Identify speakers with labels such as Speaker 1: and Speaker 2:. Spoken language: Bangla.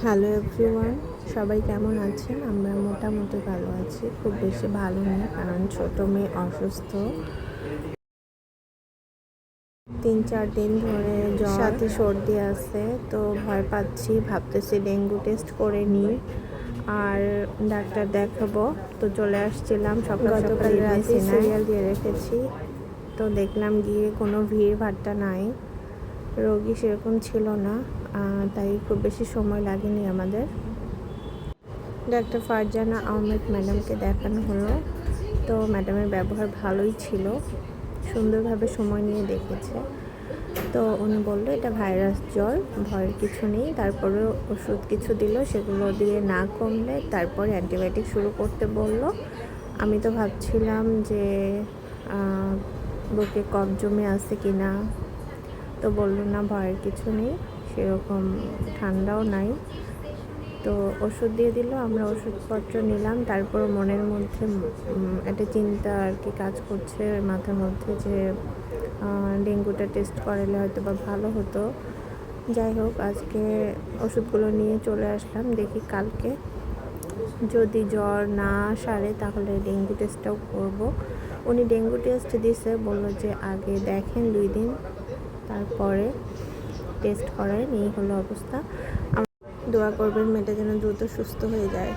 Speaker 1: হ্যালো এভরিওয়ান, সবাই কেমন আছেন? আমরা মোটামুটি ভালো আছি, খুব বেশি ভালো নেই, কারণ ছোটো মেয়ে অসুস্থ। 3-4 দিন ধরে জ্বর, সাথে সর্দি আছে, তো ভয় পাচ্ছি, ভাবতেছি ডেঙ্গু টেস্ট করে নিই আর ডাক্তার দেখাবো। তো চলে আসছিলাম সকাল সকাল, রাতে সিরিয়াল দিয়ে রেখেছি, তো দেখলাম গিয়ে কোনো ভিড় ভাট্টা নাই, রোগী সেরকম ছিল না, তাই খুব বেশি সময় লাগেনি আমাদের। ডাক্তার ফারজানা আহমেদ ম্যাডামকে দেখানো হলো, তো ম্যাডামের ব্যবহার ভালোই ছিল, সুন্দরভাবে সময় নিয়ে দেখেছে। তো উনি বললো এটা ভাইরাস জ্বর, ভয়ের কিছু নেই। তারপরে ওষুধ কিছু দিল, সেগুলো দিয়ে না কমলে তারপরে অ্যান্টিবায়োটিক শুরু করতে বলল। আমি তো ভাবছিলাম যে বুকে কফ জমে আছে কি না, তো বললো না, ভয়ের কিছু নেই, সেরকম ঠান্ডাও নাই। তো ওষুধ দিয়ে দিল, আমরা ওষুধপত্র নিলাম। তারপর মনের মধ্যে একটা চিন্তা আর কি কাজ করছে মাথার মধ্যে, যে ডেঙ্গুটা টেস্ট করালে হয়তো বা ভালো হতো। যাই হোক, আজকে ওষুধগুলো নিয়ে চলে আসলাম, দেখি কালকে যদি জ্বর না সারে তাহলে ডেঙ্গু টেস্টটাও করব। উনি ডেঙ্গু টেস্ট দিছে, বললো যে আগে দেখেন 2 দিন, তারপরে টেস্ট করায়। এই হলো অবস্থা। দোয়া করবেন মেয়েটা যেন দ্রুত সুস্থ হয়ে যায়।